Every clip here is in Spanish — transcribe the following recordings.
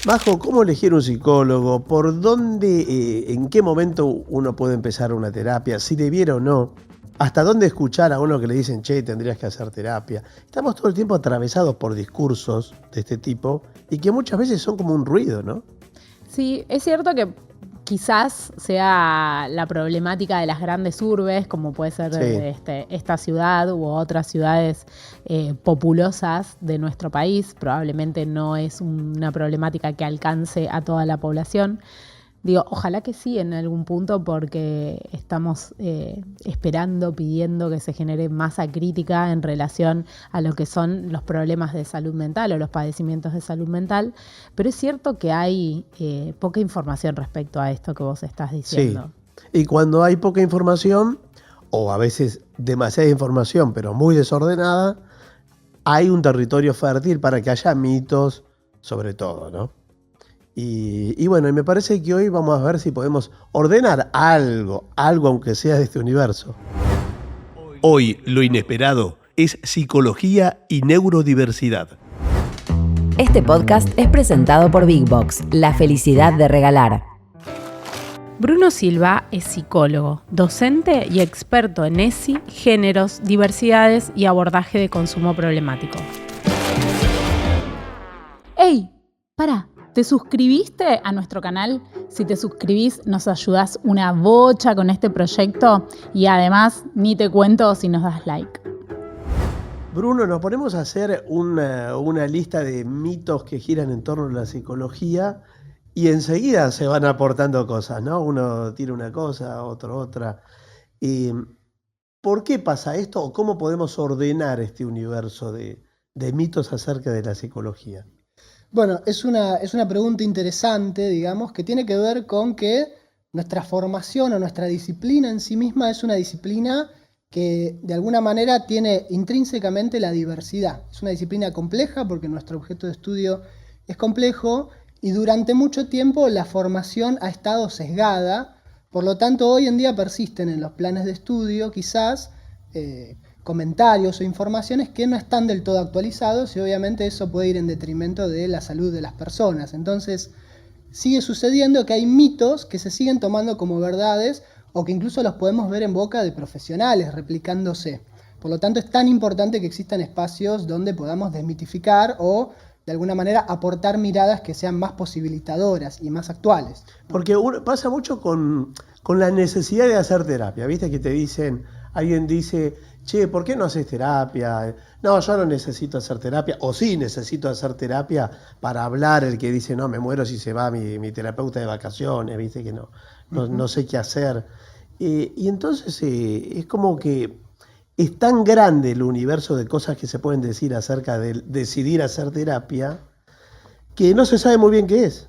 Majo, ¿cómo elegir un psicólogo? ¿Por dónde, en qué momento uno puede empezar una terapia? ¿Si debiera o no? ¿Hasta dónde escuchar a uno que le dicen, che, tendrías que hacer terapia? Estamos todo el tiempo atravesados por discursos de este tipo y que muchas veces son como un ruido, ¿no? Sí, es cierto que quizás sea la problemática de las grandes urbes, como puede ser Sí. esta ciudad u otras ciudades populosas de nuestro país. Probablemente no es una problemática que alcance a toda la población. Digo, ojalá que sí en algún punto, porque estamos esperando, pidiendo que se genere masa crítica en relación a lo que son los problemas de salud mental o los padecimientos de salud mental. Pero es cierto que hay poca información respecto a esto que vos estás diciendo. Sí. Y cuando hay poca información, o a veces demasiada información, pero muy desordenada, hay un territorio fértil para que haya mitos sobre todo, ¿no? Y bueno, y me parece que hoy vamos a ver si podemos ordenar algo aunque sea de este universo. Hoy lo inesperado es psicología y neurodiversidad. Este podcast es presentado por Big Box, la felicidad de regalar. Bruno Silva es psicólogo, docente y experto en ESI, géneros, diversidades y abordaje de consumo problemático. ¡Ey! ¡Para! ¿Te suscribiste a nuestro canal? Si te suscribís, nos ayudás una bocha con este proyecto y además ni te cuento si nos das like. Bruno, nos ponemos a hacer una lista de mitos que giran en torno a la psicología y enseguida se van aportando cosas, ¿no? Uno tira una cosa, otro otra. ¿Por qué pasa esto o cómo podemos ordenar este universo de mitos acerca de la psicología? Bueno, es una pregunta interesante, digamos, que tiene que ver con que nuestra formación o nuestra disciplina en sí misma es una disciplina que de alguna manera tiene intrínsecamente la diversidad. Es una disciplina compleja porque nuestro objeto de estudio es complejo y durante mucho tiempo la formación ha estado sesgada, por lo tanto hoy en día persisten en los planes de estudio quizás comentarios o informaciones que no están del todo actualizados y obviamente eso puede ir en detrimento de la salud de las personas. Entonces sigue sucediendo que hay mitos que se siguen tomando como verdades o que incluso los podemos ver en boca de profesionales replicándose. Por lo tanto es tan importante que existan espacios donde podamos desmitificar o de alguna manera aportar miradas que sean más posibilitadoras y más actuales. Porque pasa mucho con la necesidad de hacer terapia, ¿viste? Que te dicen, alguien dice, che, ¿por qué no haces terapia? No, yo no necesito hacer terapia, o sí necesito hacer terapia para hablar, el que dice, no, me muero si se va mi terapeuta de vacaciones, ¿viste? Que no sé qué hacer. Y entonces es como que es tan grande el universo de cosas que se pueden decir acerca de decidir hacer terapia que no se sabe muy bien qué es.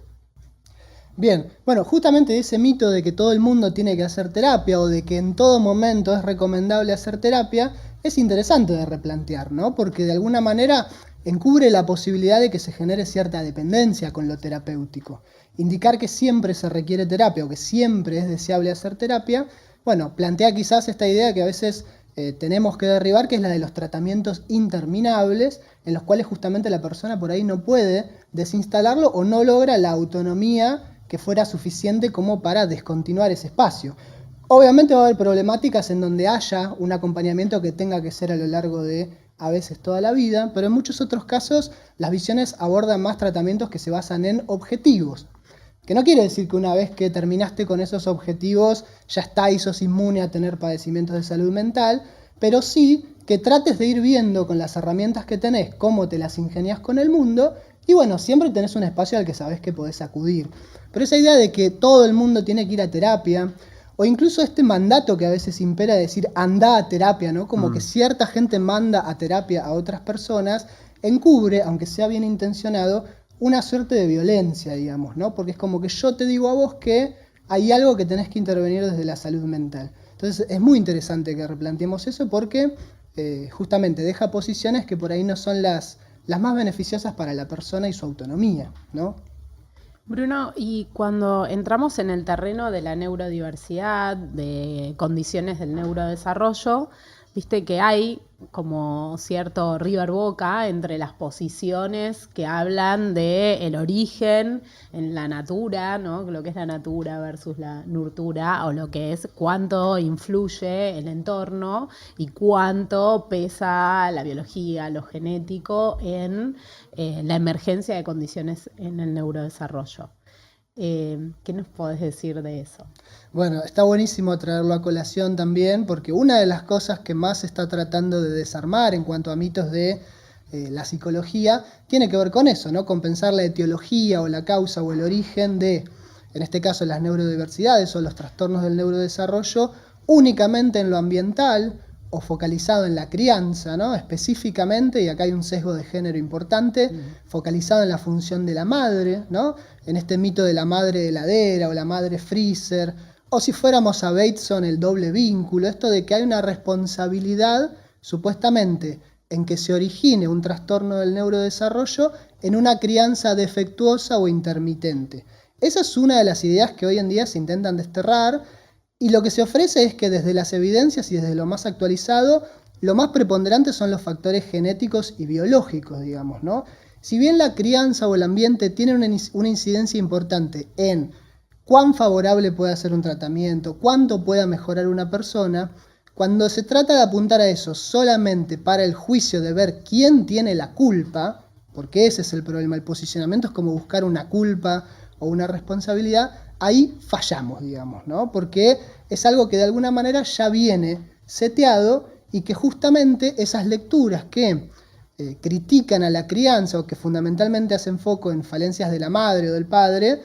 Bien, bueno, justamente ese mito de que todo el mundo tiene que hacer terapia o de que en todo momento es recomendable hacer terapia es interesante de replantear, ¿no? Porque de alguna manera encubre la posibilidad de que se genere cierta dependencia con lo terapéutico. Indicar que siempre se requiere terapia o que siempre es deseable hacer terapia, bueno, plantea quizás esta idea que a veces tenemos que derribar, que es la de los tratamientos interminables, en los cuales justamente la persona por ahí no puede desinstalarlo o no logra la autonomía que fuera suficiente como para descontinuar ese espacio. Obviamente va a haber problemáticas en donde haya un acompañamiento que tenga que ser a lo largo de a veces toda la vida, pero en muchos otros casos las visiones abordan más tratamientos que se basan en objetivos. Que no quiere decir que una vez que terminaste con esos objetivos ya está y sos inmune a tener padecimientos de salud mental, pero sí que trates de ir viendo con las herramientas que tenés cómo te las ingenias con el mundo y bueno, siempre tenés un espacio al que sabés que podés acudir. Pero esa idea de que todo el mundo tiene que ir a terapia, o incluso este mandato que a veces impera de decir anda a terapia, ¿no? Como que cierta gente manda a terapia a otras personas, encubre, aunque sea bien intencionado, una suerte de violencia, digamos, ¿no? Porque es como que yo te digo a vos que hay algo que tenés que intervenir desde la salud mental. Entonces es muy interesante que replanteemos eso porque justamente deja posiciones que por ahí no son las más beneficiosas para la persona y su autonomía, ¿no? Bruno, y cuando entramos en el terreno de la neurodiversidad, de condiciones del neurodesarrollo, Viste que hay como cierto River Boca entre las posiciones que hablan de el origen en la natura, ¿no? Lo que es la natura versus la nurtura, o lo que es cuánto influye el entorno y cuánto pesa la biología, lo genético en la emergencia de condiciones en el neurodesarrollo. ¿Qué nos podés decir de eso? Bueno, está buenísimo traerlo a colación también, porque una de las cosas que más se está tratando de desarmar en cuanto a mitos de la psicología tiene que ver con eso, ¿no? Con pensar la etiología o la causa o el origen de, en este caso, las neurodiversidades o los trastornos del neurodesarrollo únicamente en lo ambiental o focalizado en la crianza, ¿no? Específicamente, y acá hay un sesgo de género importante, focalizado en la función de la madre, ¿no? En este mito de la madre heladera o la madre freezer, o si fuéramos a Bateson, el doble vínculo, esto de que hay una responsabilidad, supuestamente, en que se origine un trastorno del neurodesarrollo en una crianza defectuosa o intermitente. Esa es una de las ideas que hoy en día se intentan desterrar, y lo que se ofrece es que desde las evidencias y desde lo más actualizado, lo más preponderante son los factores genéticos y biológicos, digamos, ¿no? Si bien la crianza o el ambiente tienen una incidencia importante en cuán favorable puede ser un tratamiento, cuánto pueda mejorar una persona, cuando se trata de apuntar a eso solamente para el juicio de ver quién tiene la culpa, porque ese es el problema, el posicionamiento es como buscar una culpa o una responsabilidad, ahí fallamos, digamos, ¿no? Porque es algo que de alguna manera ya viene seteado y que justamente esas lecturas que critican a la crianza o que fundamentalmente hacen foco en falencias de la madre o del padre,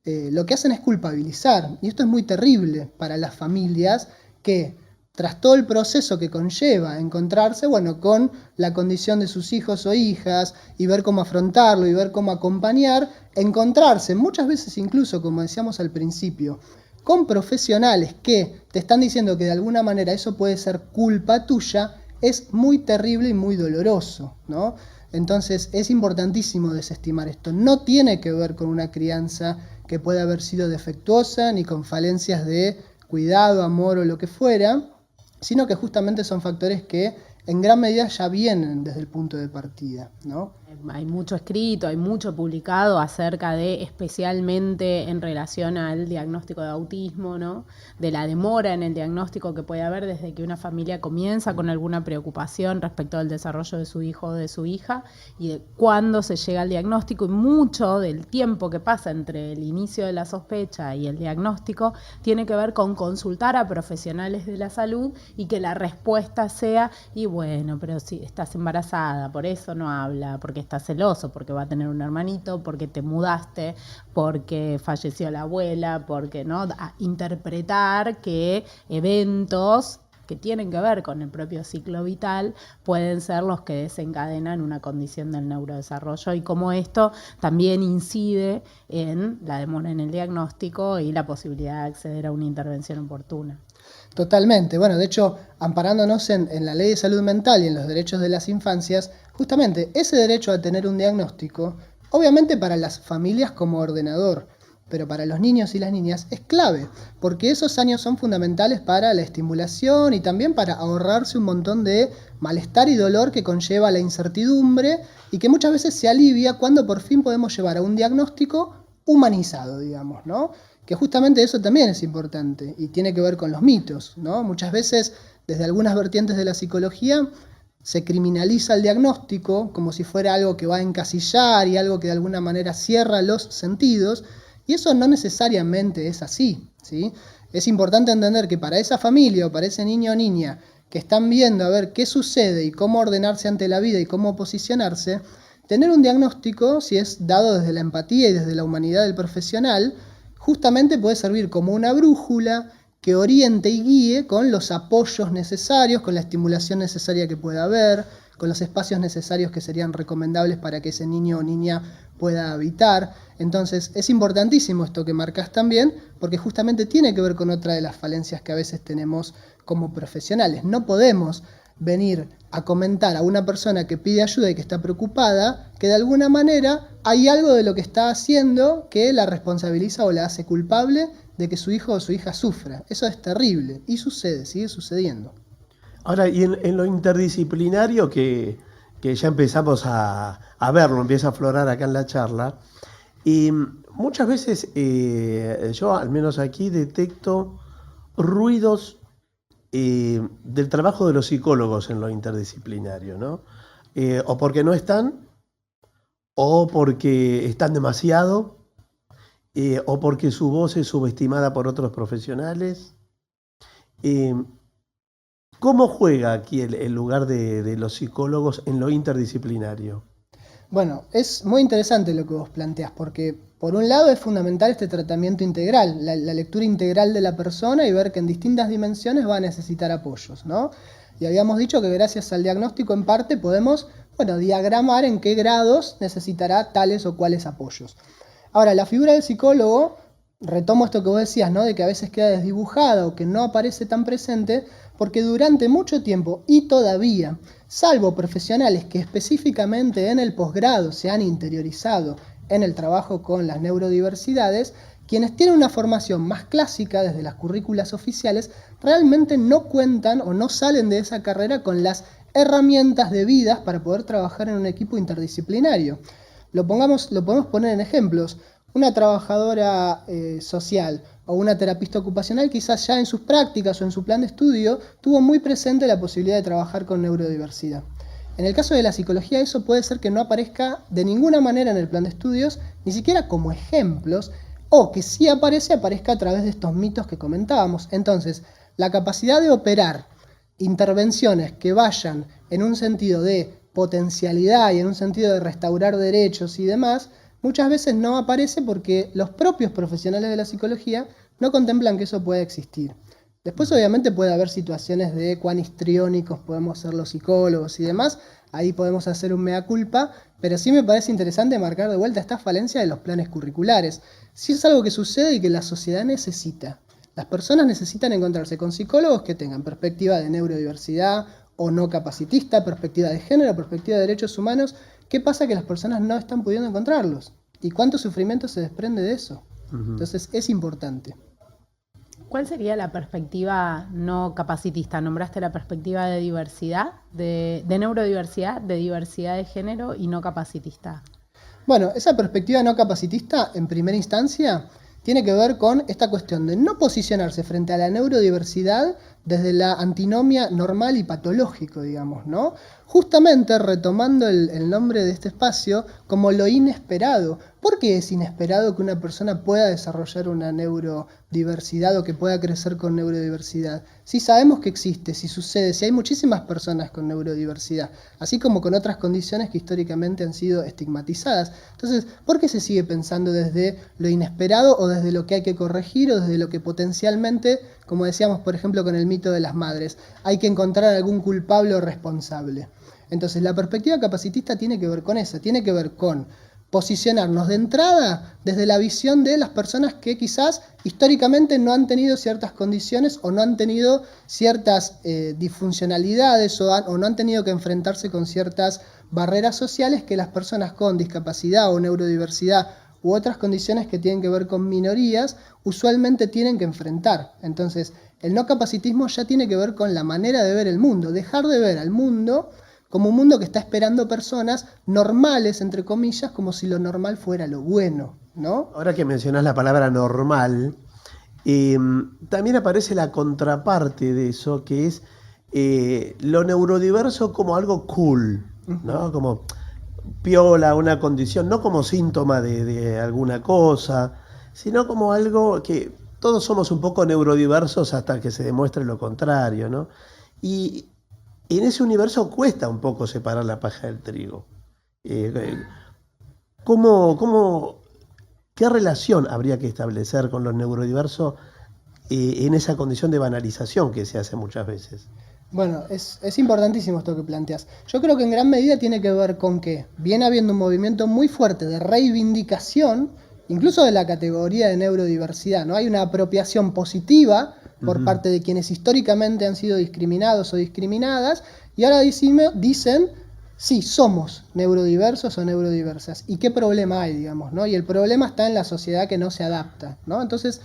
lo que hacen es culpabilizar. Y esto es muy terrible para las familias que, tras todo el proceso que conlleva encontrarse, bueno, con la condición de sus hijos o hijas y ver cómo afrontarlo y ver cómo acompañar, encontrarse muchas veces incluso, como decíamos al principio, con profesionales que te están diciendo que de alguna manera eso puede ser culpa tuya, es muy terrible y muy doloroso, ¿no? Entonces es importantísimo desestimar esto. No tiene que ver con una crianza que pueda haber sido defectuosa ni con falencias de cuidado, amor o lo que fuera, sino que justamente son factores que en gran medida ya vienen desde el punto de partida, ¿no? Hay mucho escrito, hay mucho publicado acerca de, especialmente en relación al diagnóstico de autismo, ¿no? De la demora en el diagnóstico que puede haber desde que una familia comienza con alguna preocupación respecto al desarrollo de su hijo o de su hija y de cuándo se llega al diagnóstico, y mucho del tiempo que pasa entre el inicio de la sospecha y el diagnóstico tiene que ver con consultar a profesionales de la salud y que la respuesta sea, y bueno, pero si estás embarazada, por eso no habla, porque está celoso, porque va a tener un hermanito, porque te mudaste, porque falleció la abuela, porque no, a interpretar que eventos que tienen que ver con el propio ciclo vital pueden ser los que desencadenan una condición del neurodesarrollo, y cómo esto también incide en la demora en el diagnóstico y la posibilidad de acceder a una intervención oportuna. Totalmente. Bueno, de hecho, amparándonos en la Ley de Salud Mental y en los derechos de las infancias, justamente ese derecho a tener un diagnóstico, obviamente para las familias como ordenador, pero para los niños y las niñas es clave, porque esos años son fundamentales para la estimulación y también para ahorrarse un montón de malestar y dolor que conlleva la incertidumbre y que muchas veces se alivia cuando por fin podemos llevar a un diagnóstico humanizado, digamos, ¿no? Que justamente eso también es importante y tiene que ver con los mitos, ¿no? Muchas veces, desde algunas vertientes de la psicología, se criminaliza el diagnóstico como si fuera algo que va a encasillar y algo que de alguna manera cierra los sentidos, y eso no necesariamente es así, ¿sí? Es importante entender que para esa familia o para ese niño o niña que están viendo a ver qué sucede y cómo ordenarse ante la vida y cómo posicionarse, tener un diagnóstico, si es dado desde la empatía y desde la humanidad del profesional, justamente puede servir como una brújula que oriente y guíe con los apoyos necesarios, con la estimulación necesaria que pueda haber, con los espacios necesarios que serían recomendables para que ese niño o niña pueda habitar. Entonces es importantísimo esto que marcas también, porque justamente tiene que ver con otra de las falencias que a veces tenemos como profesionales. No podemos venir a comentar a una persona que pide ayuda y que está preocupada, que de alguna manera hay algo de lo que está haciendo que la responsabiliza o la hace culpable de que su hijo o su hija sufra. Eso es terrible y sucede, sigue sucediendo. Ahora, y en lo interdisciplinario que ya empezamos a verlo, empieza a aflorar acá en la charla, y muchas veces yo, al menos aquí, detecto ruidos del trabajo de los psicólogos en lo interdisciplinario, ¿no? O porque no están, o porque están demasiado, o porque su voz es subestimada por otros profesionales. Eh, ¿Cómo juega aquí el lugar de los psicólogos en lo interdisciplinario? Bueno, es muy interesante lo que vos planteás, porque por un lado es fundamental este tratamiento integral, la lectura integral de la persona y ver que en distintas dimensiones va a necesitar apoyos, ¿no? Y habíamos dicho que gracias al diagnóstico en parte podemos, bueno, diagramar en qué grados necesitará tales o cuales apoyos. Ahora, la figura del psicólogo, retomo esto que vos decías, ¿no? De que a veces queda desdibujada o que no aparece tan presente, porque durante mucho tiempo y todavía, salvo profesionales que específicamente en el posgrado se han interiorizado en el trabajo con las neurodiversidades, quienes tienen una formación más clásica desde las currículas oficiales realmente no cuentan o no salen de esa carrera con las herramientas debidas para poder trabajar en un equipo interdisciplinario. Lo podemos poner en ejemplos. Una trabajadora social o una terapista ocupacional quizás ya en sus prácticas o en su plan de estudio tuvo muy presente la posibilidad de trabajar con neurodiversidad. En el caso de la psicología eso puede ser que no aparezca de ninguna manera en el plan de estudios, ni siquiera como ejemplos, o que sí aparezca a través de estos mitos que comentábamos. Entonces, la capacidad de operar intervenciones que vayan en un sentido de potencialidad y en un sentido de restaurar derechos y demás, muchas veces no aparece porque los propios profesionales de la psicología no contemplan que eso pueda existir. Después obviamente puede haber situaciones de cuán histriónicos podemos ser los psicólogos y demás, ahí podemos hacer un mea culpa, pero sí me parece interesante marcar de vuelta esta falencia de los planes curriculares. Sí es algo que sucede y que la sociedad necesita. Las personas necesitan encontrarse con psicólogos que tengan perspectiva de neurodiversidad o no capacitista, perspectiva de género, perspectiva de derechos humanos. ¿Qué pasa? Que las personas no están pudiendo encontrarlos. ¿Y cuánto sufrimiento se desprende de eso? Entonces es importante. ¿Cuál sería la perspectiva no capacitista? Nombraste la perspectiva de diversidad, de neurodiversidad, de diversidad de género y no capacitista. Bueno, esa perspectiva no capacitista, en primera instancia, tiene que ver con esta cuestión de no posicionarse frente a la neurodiversidad desde la antinomia normal y patológico, digamos, ¿no? Justamente retomando el nombre de este espacio como lo inesperado. ¿Por qué es inesperado que una persona pueda desarrollar una neurodiversidad o que pueda crecer con neurodiversidad? Si sabemos que existe, si sucede, si hay muchísimas personas con neurodiversidad, así como con otras condiciones que históricamente han sido estigmatizadas. Entonces, ¿por qué se sigue pensando desde lo inesperado o desde lo que hay que corregir o desde lo que potencialmente, como decíamos por ejemplo con el mito de las madres, hay que encontrar algún culpable o responsable? Entonces la perspectiva capacitista tiene que ver con eso, tiene que ver con posicionarnos de entrada desde la visión de las personas que quizás históricamente no han tenido ciertas condiciones o no han tenido ciertas disfuncionalidades o no han tenido que enfrentarse con ciertas barreras sociales que las personas con discapacidad o neurodiversidad u otras condiciones que tienen que ver con minorías usualmente tienen que enfrentar. Entonces el no capacitismo ya tiene que ver con la manera de ver el mundo, dejar de ver al mundo como un mundo que está esperando personas normales, entre comillas, como si lo normal fuera lo bueno, ¿no? Ahora que mencionás la palabra normal, también aparece la contraparte de eso, que es lo neurodiverso como algo cool, ¿no? Como piola, una condición, no como síntoma de alguna cosa, sino como algo que todos somos un poco neurodiversos hasta que se demuestre lo contrario, ¿no? Y en ese universo cuesta un poco separar la paja del trigo. ¿Qué relación habría que establecer con lo neurodiverso en esa condición de banalización que se hace muchas veces? Bueno, es importantísimo esto que planteas. Yo creo que en gran medida tiene que ver con que viene habiendo un movimiento muy fuerte de reivindicación, incluso de la categoría de neurodiversidad, ¿no? Hay una apropiación positiva por parte de quienes históricamente han sido discriminados o discriminadas, y ahora dicen, sí, somos neurodiversos o neurodiversas. ¿Y qué problema hay, digamos, ¿no? Y el problema está en la sociedad que no se adapta, ¿no? Entonces,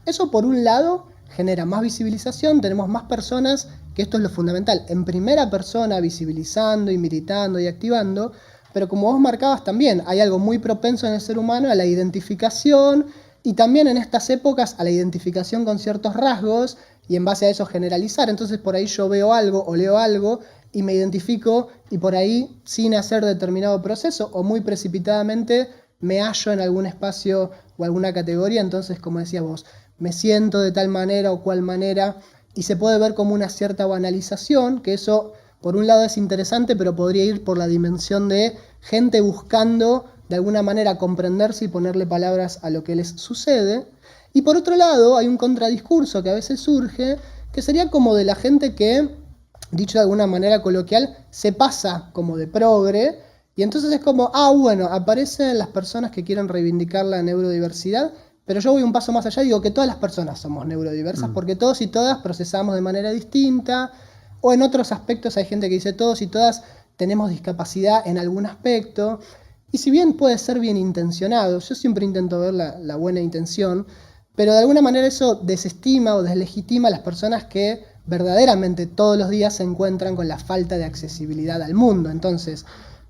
eso por un lado genera más visibilización, tenemos más personas, que esto es lo fundamental, en primera persona visibilizando y militando y activando, pero como vos marcabas también, hay algo muy propenso en el ser humano a la identificación y también en estas épocas a la identificación con ciertos rasgos y en base a eso generalizar. Entonces por ahí yo veo algo o leo algo y me identifico y por ahí sin hacer determinado proceso o muy precipitadamente me hallo en algún espacio o alguna categoría. Entonces, como decías vos, me siento de tal manera o cual manera y se puede ver como una cierta banalización, que eso por un lado es interesante, pero podría ir por la dimensión de gente buscando de alguna manera comprenderse y ponerle palabras a lo que les sucede. Y por otro lado hay un contradiscurso que a veces surge, que sería como de la gente que, dicho de alguna manera coloquial, se pasa como de progre, y entonces es como, bueno, aparecen las personas que quieren reivindicar la neurodiversidad, pero yo voy un paso más allá y digo que todas las personas somos neurodiversas, porque todos y todas procesamos de manera distinta, o en otros aspectos hay gente que dice todos y todas tenemos discapacidad en algún aspecto, y si bien puede ser bien intencionado, yo siempre intento ver la buena intención, pero de alguna manera eso desestima o deslegitima a las personas que verdaderamente todos los días se encuentran con la falta de accesibilidad al mundo. Entonces,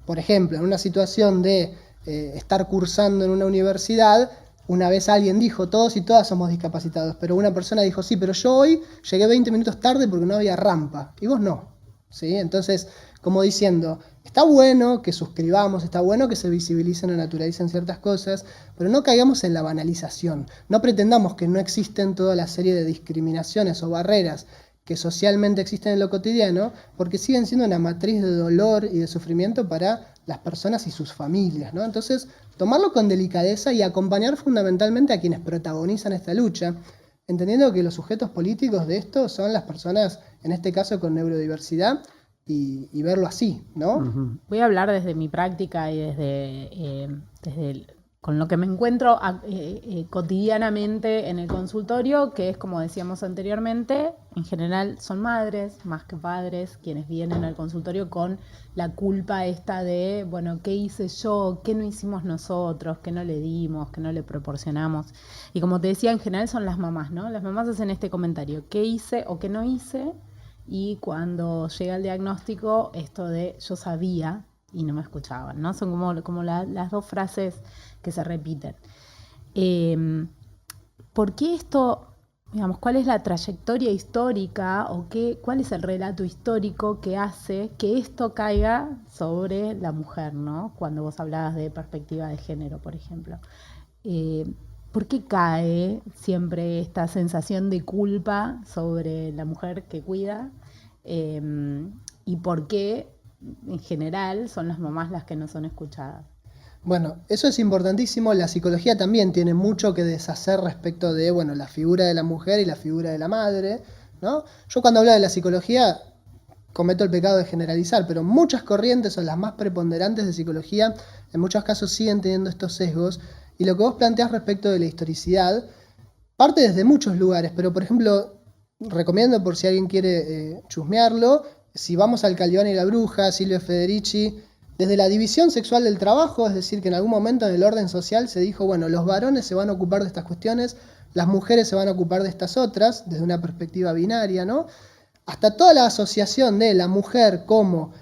por ejemplo, en una situación de estar cursando en una universidad, una vez alguien dijo, todos y todas somos discapacitados, pero una persona dijo, sí, pero yo hoy llegué 20 minutos tarde porque no había rampa, y vos no. ¿Sí? Entonces, como diciendo, está bueno que suscribamos, está bueno que se visibilicen o naturalicen ciertas cosas, pero no caigamos en la banalización. No pretendamos que no existen toda la serie de discriminaciones o barreras que socialmente existen en lo cotidiano, porque siguen siendo una matriz de dolor y de sufrimiento para las personas y sus familias, ¿no? Entonces, tomarlo con delicadeza y acompañar fundamentalmente a quienes protagonizan esta lucha, entendiendo que los sujetos políticos de esto son las personas, en este caso con neurodiversidad, y verlo así, ¿no? Voy a hablar desde mi práctica y con lo que me encuentro cotidianamente en el consultorio, que es como decíamos anteriormente, en general son madres más que padres quienes vienen al consultorio con la culpa esta de, bueno, ¿qué hice yo? ¿Qué no hicimos nosotros? ¿Qué no le dimos? ¿Qué no le proporcionamos? Y como te decía, en general son las mamás, ¿no? Las mamás hacen este comentario, ¿qué hice o qué no hice? Y cuando llega el diagnóstico, esto de yo sabía y no me escuchaban, ¿no? Son como las dos frases que se repiten. ¿Por qué esto, digamos, cuál es la trayectoria histórica o cuál es el relato histórico que hace que esto caiga sobre la mujer, ¿no? Cuando vos hablabas de perspectiva de género, por ejemplo. ¿Por qué cae siempre esta sensación de culpa sobre la mujer que cuida? ¿Y por qué, en general, son las mamás las que no son escuchadas? Bueno, eso es importantísimo. La psicología también tiene mucho que deshacer respecto de, bueno, la figura de la mujer y la figura de la madre, ¿no? Yo cuando hablo de la psicología cometo el pecado de generalizar, pero muchas corrientes o las más preponderantes de psicología en muchos casos siguen teniendo estos sesgos. Y lo que vos planteás respecto de la historicidad parte desde muchos lugares, pero por ejemplo, recomiendo por si alguien quiere chusmearlo, si vamos al Calderón y la Bruja, Silvio Federici, desde la división sexual del trabajo, es decir, que en algún momento en el orden social se dijo, bueno, los varones se van a ocupar de estas cuestiones, las mujeres se van a ocupar de estas otras, desde una perspectiva binaria, ¿no? Hasta toda la asociación de la mujer como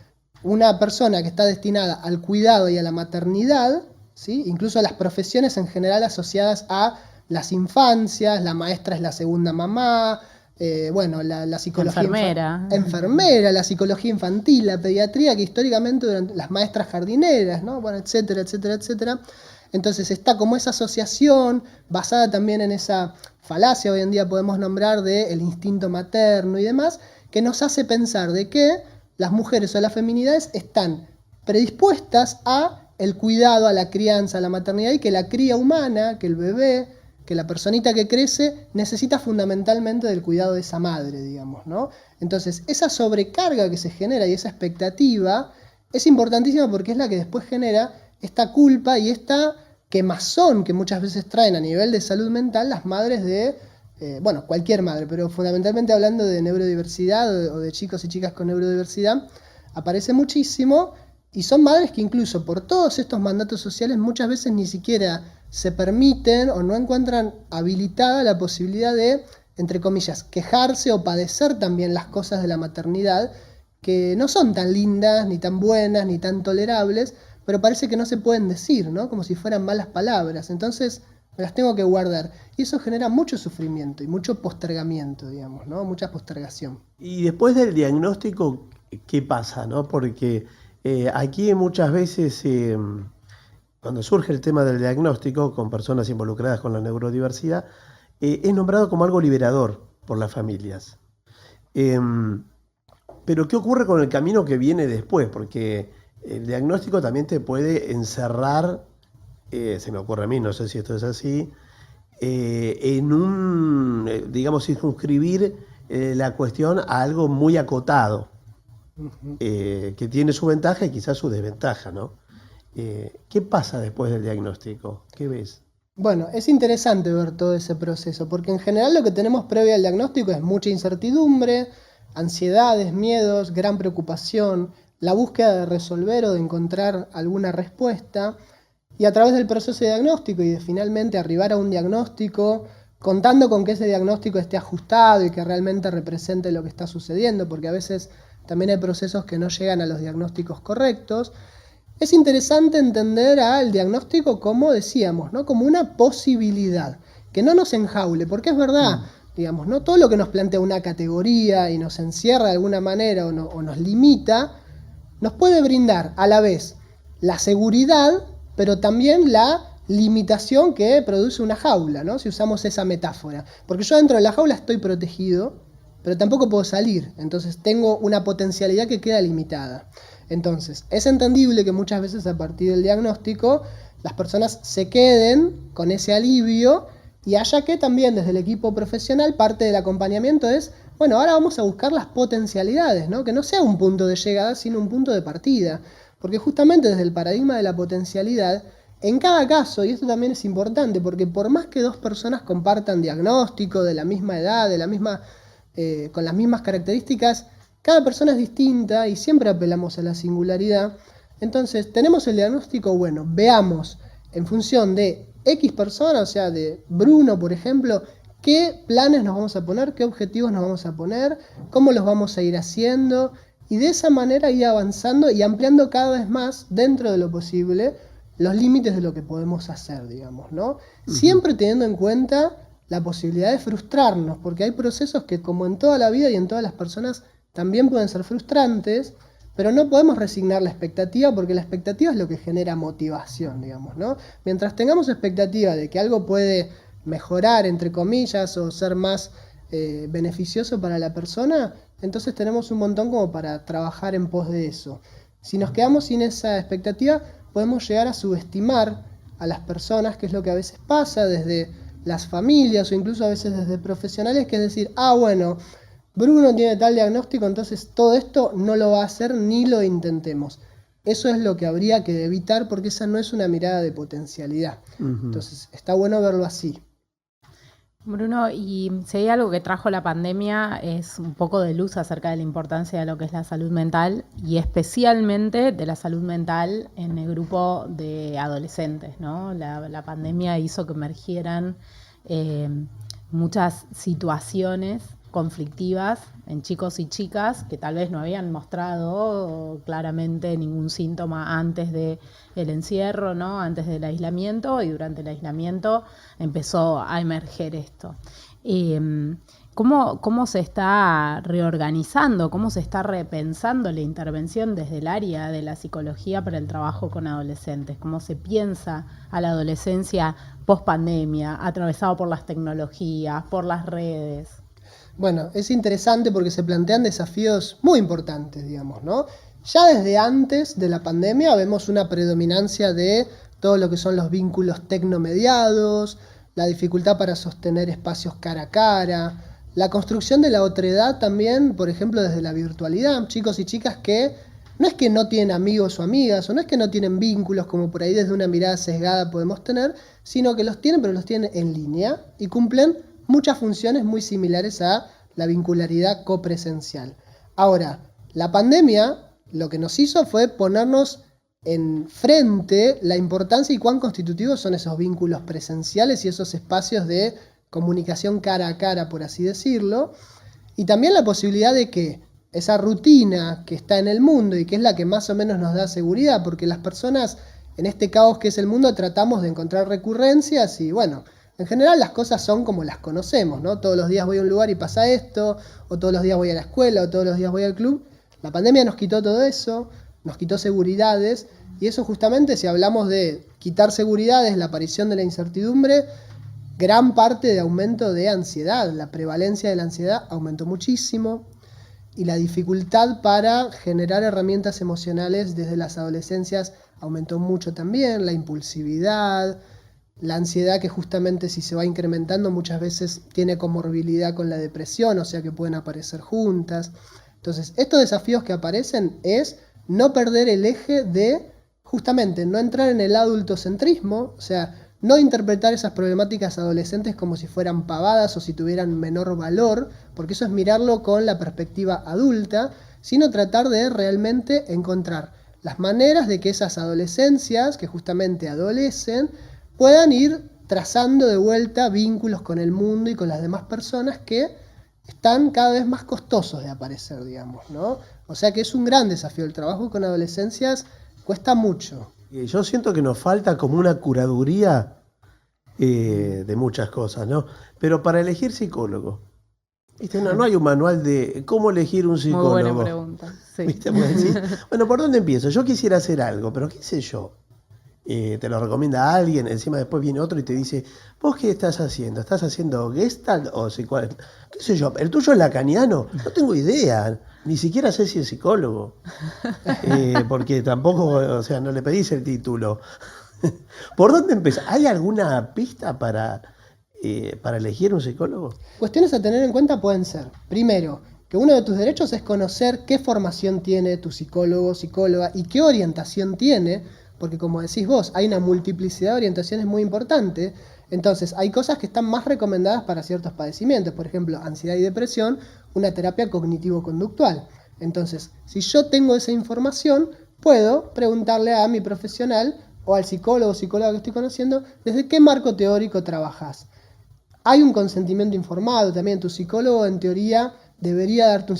una persona que está destinada al cuidado y a la maternidad, ¿sí? Incluso las profesiones en general asociadas a las infancias, la maestra es la segunda mamá, bueno, la psicología enfermera, la psicología infantil, la pediatría, que históricamente durante las maestras jardineras, ¿no? Bueno, etcétera, etcétera, etcétera. Entonces está como esa asociación basada también en esa falacia, hoy en día podemos nombrar, del instinto materno y demás, que nos hace pensar de que las mujeres o las feminidades están predispuestas a el cuidado, a la crianza, a la maternidad, y que la cría humana, que el bebé, que la personita que crece, necesita fundamentalmente del cuidado de esa madre, digamos, ¿no? Entonces, esa sobrecarga que se genera y esa expectativa es importantísima porque es la que después genera esta culpa y esta quemazón que muchas veces traen a nivel de salud mental las madres de, bueno, cualquier madre, pero fundamentalmente hablando de neurodiversidad o de chicos y chicas con neurodiversidad, aparece muchísimo. Y son madres que incluso por todos estos mandatos sociales muchas veces ni siquiera se permiten o no encuentran habilitada la posibilidad de entre comillas, quejarse o padecer también las cosas de la maternidad, que no son tan lindas, ni tan buenas, ni tan tolerables, pero parece que no se pueden decir, ¿no? Como si fueran malas palabras. Entonces me las tengo que guardar. Y eso genera mucho sufrimiento y mucho postergamiento, digamos, ¿no? Mucha postergación. Y después del diagnóstico, ¿qué pasa, no? Porque aquí muchas veces, cuando surge el tema del diagnóstico con personas involucradas con la neurodiversidad, es nombrado como algo liberador por las familias. Pero ¿qué ocurre con el camino que viene después? Porque el diagnóstico también te puede encerrar, se me ocurre a mí, no sé si esto es así, en digamos, circunscribir la cuestión a algo muy acotado, que tiene su ventaja y quizás su desventaja, ¿no? ¿Qué pasa después del diagnóstico? ¿Qué ves? Bueno, es interesante ver todo ese proceso, porque en general lo que tenemos previo al diagnóstico es mucha incertidumbre, ansiedades, miedos, gran preocupación, la búsqueda de resolver o de encontrar alguna respuesta, y a través del proceso de diagnóstico y de finalmente arribar a un diagnóstico, contando con que ese diagnóstico esté ajustado y que realmente represente lo que está sucediendo, porque a veces también hay procesos que no llegan a los diagnósticos correctos. Es interesante entender al diagnóstico como decíamos, ¿no? Como una posibilidad, que no nos enjaule, porque es verdad, digamos, ¿no? Todo lo que nos plantea una categoría y nos encierra de alguna manera o nos limita, nos puede brindar a la vez la seguridad, pero también la limitación que produce una jaula, ¿no? Si usamos esa metáfora. Porque yo dentro de la jaula estoy protegido, pero tampoco puedo salir, entonces tengo una potencialidad que queda limitada. Entonces, es entendible que muchas veces a partir del diagnóstico las personas se queden con ese alivio y haya que también desde el equipo profesional parte del acompañamiento es, bueno, ahora vamos a buscar las potencialidades, ¿no? Que no sea un punto de llegada, sino un punto de partida. Porque justamente desde el paradigma de la potencialidad, en cada caso, y esto también es importante, porque por más que dos personas compartan diagnóstico de la misma edad, con las mismas características, cada persona es distinta y siempre apelamos a la singularidad. Entonces, tenemos el diagnóstico, bueno, veamos en función de X personas, o sea, de Bruno, por ejemplo, qué planes nos vamos a poner, qué objetivos nos vamos a poner, cómo los vamos a ir haciendo, y de esa manera ir avanzando y ampliando cada vez más, dentro de lo posible, los límites de lo que podemos hacer, digamos, ¿no? Siempre teniendo en cuenta la posibilidad de frustrarnos, porque hay procesos que, como en toda la vida y en todas las personas, también pueden ser frustrantes, pero no podemos resignar la expectativa, porque la expectativa es lo que genera motivación, digamos, ¿no? Mientras tengamos expectativa de que algo puede mejorar, entre comillas, o ser más beneficioso para la persona, entonces tenemos un montón como para trabajar en pos de eso. Si nos quedamos sin esa expectativa, podemos llegar a subestimar a las personas, que es lo que a veces pasa desde las familias o incluso a veces desde profesionales, que es decir, bueno, Bruno tiene tal diagnóstico, entonces todo esto no lo va a hacer ni lo intentemos. Eso es lo que habría que evitar, porque esa no es una mirada de potencialidad. Entonces está bueno verlo así. Bruno, y si hay algo que trajo la pandemia es un poco de luz acerca de la importancia de lo que es la salud mental y especialmente de la salud mental en el grupo de adolescentes, ¿no? La pandemia hizo que emergieran muchas situaciones conflictivas en chicos y chicas que tal vez no habían mostrado claramente ningún síntoma antes del encierro, ¿no? Antes del aislamiento, y durante el aislamiento empezó a emerger esto. ¿Cómo se está reorganizando, cómo se está repensando la intervención desde el área de la psicología para el trabajo con adolescentes? ¿Cómo se piensa a la adolescencia post-pandemia, atravesado por las tecnologías, por las redes? Bueno, es interesante porque se plantean desafíos muy importantes, digamos, ¿no? Ya desde antes de la pandemia vemos una predominancia de todo lo que son los vínculos tecnomediados, la dificultad para sostener espacios cara a cara, la construcción de la otredad también, por ejemplo, desde la virtualidad. Chicos y chicas que no es que no tienen amigos o amigas, o no es que no tienen vínculos como por ahí desde una mirada sesgada podemos tener, sino que los tienen, pero los tienen en línea y cumplen muchas funciones muy similares a la vincularidad copresencial. Ahora, la pandemia lo que nos hizo fue ponernos enfrente la importancia y cuán constitutivos son esos vínculos presenciales y esos espacios de comunicación cara a cara, por así decirlo, y también la posibilidad de que esa rutina que está en el mundo y que es la que más o menos nos da seguridad, porque las personas en este caos que es el mundo tratamos de encontrar recurrencias y bueno, en general las cosas son como las conocemos, ¿no? Todos los días voy a un lugar y pasa esto, o todos los días voy a la escuela, o todos los días voy al club. La pandemia nos quitó todo eso, nos quitó seguridades, y eso justamente, si hablamos de quitar seguridades, la aparición de la incertidumbre, gran parte de aumento de ansiedad, la prevalencia de la ansiedad aumentó muchísimo, y la dificultad para generar herramientas emocionales desde las adolescencias aumentó mucho también, la impulsividad, la ansiedad que justamente si se va incrementando muchas veces tiene comorbilidad con la depresión, o sea que pueden aparecer juntas. Entonces, estos desafíos que aparecen es no perder el eje de justamente no entrar en el adultocentrismo, o sea, no interpretar esas problemáticas adolescentes como si fueran pavadas o si tuvieran menor valor, porque eso es mirarlo con la perspectiva adulta, sino tratar de realmente encontrar las maneras de que esas adolescencias, que justamente adolecen, puedan ir trazando de vuelta vínculos con el mundo y con las demás personas que están cada vez más costosos de aparecer, digamos, ¿no? O sea que es un gran desafío. El trabajo con adolescencias cuesta mucho. Yo siento que nos falta como una curaduría de muchas cosas, ¿no? Pero para elegir psicólogo, ¿viste? No hay un manual de cómo elegir un psicólogo. Muy buena pregunta. Sí. ¿Viste? Vos decís, bueno, ¿por dónde empiezo? Yo quisiera hacer algo, pero qué sé yo. Te lo recomienda alguien, encima después viene otro y te dice, ¿vos qué estás haciendo? ¿Estás haciendo Gestalt o psicólogo? ¿Qué sé yo? ¿El tuyo es lacaniano? No tengo idea, ni siquiera sé si es psicólogo. Porque tampoco, o sea, no le pedís el título. ¿Por dónde empezar? ¿Hay alguna pista para elegir un psicólogo? Cuestiones a tener en cuenta pueden ser, primero, que uno de tus derechos es conocer qué formación tiene tu psicólogo, psicóloga y qué orientación tiene, porque como decís vos, hay una multiplicidad de orientaciones muy importante. Entonces, hay cosas que están más recomendadas para ciertos padecimientos, por ejemplo, ansiedad y depresión, una terapia cognitivo-conductual. Entonces, si yo tengo esa información, puedo preguntarle a mi profesional o al psicólogo o psicóloga que estoy conociendo, ¿desde qué marco teórico trabajás? Hay un consentimiento informado también. Tu psicólogo, en teoría, debería darte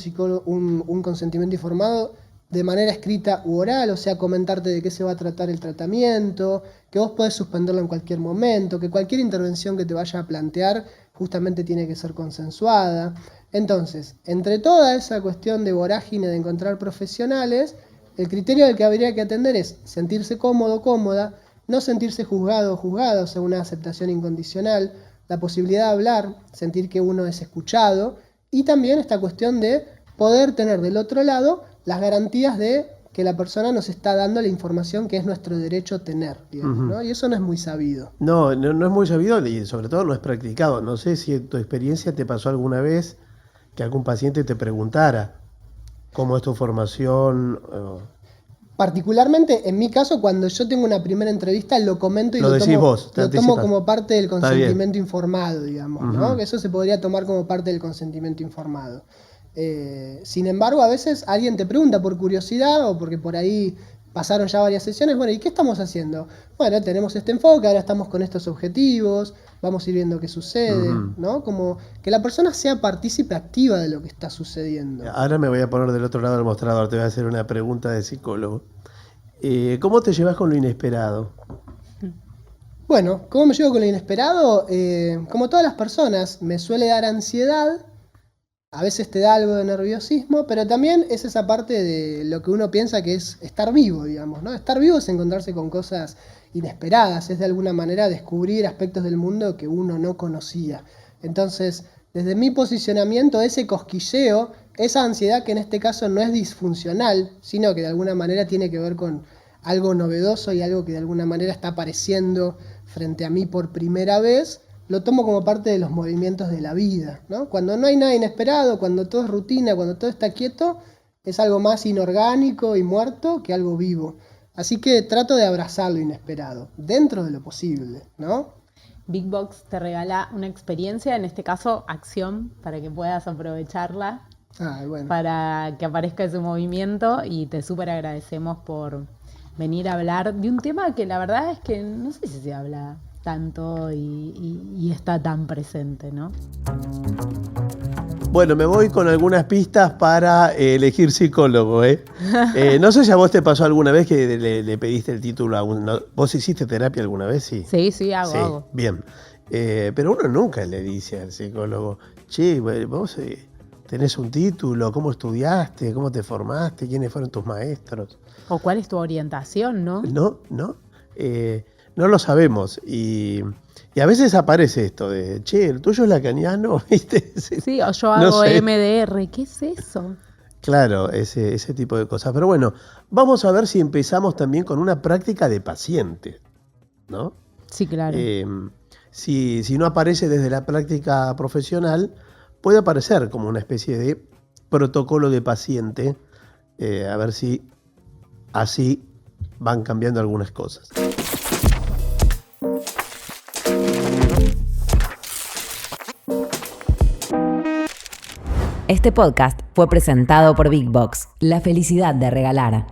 un consentimiento informado de manera escrita u oral, o sea, comentarte de qué se va a tratar el tratamiento, que vos podés suspenderlo en cualquier momento, que cualquier intervención que te vaya a plantear justamente tiene que ser consensuada. Entonces, entre toda esa cuestión de vorágine de encontrar profesionales, el criterio del que habría que atender es sentirse cómodo, cómoda, no sentirse juzgado o juzgada, o sea, una aceptación incondicional, la posibilidad de hablar, sentir que uno es escuchado, y también esta cuestión de poder tener del otro lado las garantías de que la persona nos está dando la información que es nuestro derecho tener, digamos, ¿no? Y eso no es muy sabido. No es muy sabido y sobre todo no es practicado. No sé si en tu experiencia te pasó alguna vez que algún paciente te preguntara cómo es tu formación. Particularmente, en mi caso, cuando yo tengo una primera entrevista, lo comento y lo tomo como parte del consentimiento informado, digamos, ¿no? Que eso se podría tomar como parte del consentimiento informado. Sin embargo, a veces alguien te pregunta por curiosidad o porque por ahí pasaron ya varias sesiones, bueno, ¿y qué estamos haciendo? Bueno, tenemos este enfoque, ahora estamos con estos objetivos, vamos a ir viendo qué sucede, ¿no? Como que la persona sea partícipe activa de lo que está sucediendo. Ahora me voy a poner del otro lado del mostrador, te voy a hacer una pregunta de psicólogo. ¿Cómo te llevas con lo inesperado? Bueno, ¿cómo me llevo con lo inesperado? Como todas las personas, me suele dar ansiedad. A veces te da algo de nerviosismo, pero también es esa parte de lo que uno piensa que es estar vivo, digamos, ¿no? Estar vivo es encontrarse con cosas inesperadas, es de alguna manera descubrir aspectos del mundo que uno no conocía. Entonces, desde mi posicionamiento, ese cosquilleo, esa ansiedad que en este caso no es disfuncional, sino que de alguna manera tiene que ver con algo novedoso y algo que de alguna manera está apareciendo frente a mí por primera vez, lo tomo como parte de los movimientos de la vida, ¿no? Cuando no hay nada inesperado, cuando todo es rutina, cuando todo está quieto, es algo más inorgánico y muerto que algo vivo. Así que trato de abrazar lo inesperado, dentro de lo posible, ¿no? Big Box te regala una experiencia, en este caso acción, para que puedas aprovecharla, Bueno. para que aparezca ese movimiento, y te súper agradecemos por venir a hablar de un tema que la verdad es que no sé si se habla tanto y está tan presente, ¿no? Bueno, me voy con algunas pistas para elegir psicólogo, ¿eh? No sé si a vos te pasó alguna vez que le pediste el título a uno. ¿Vos hiciste terapia alguna vez? Sí. Sí, hago. Bien. Pero uno nunca le dice al psicólogo, che, vos tenés un título, ¿cómo estudiaste? ¿Cómo te formaste? ¿Quiénes fueron tus maestros? O cuál es tu orientación, ¿no? No lo sabemos. Y a veces aparece esto de, che, el tuyo es lacaniano, ¿viste? Sí, o yo No hago sé. MDR, ¿qué es eso? Claro, ese tipo de cosas. Pero bueno, vamos a ver si empezamos también con una práctica de paciente, ¿no? Sí, claro. Si no aparece desde la práctica profesional, puede aparecer como una especie de protocolo de paciente, a ver si así van cambiando algunas cosas. Este podcast fue presentado por Big Box, la felicidad de regalar.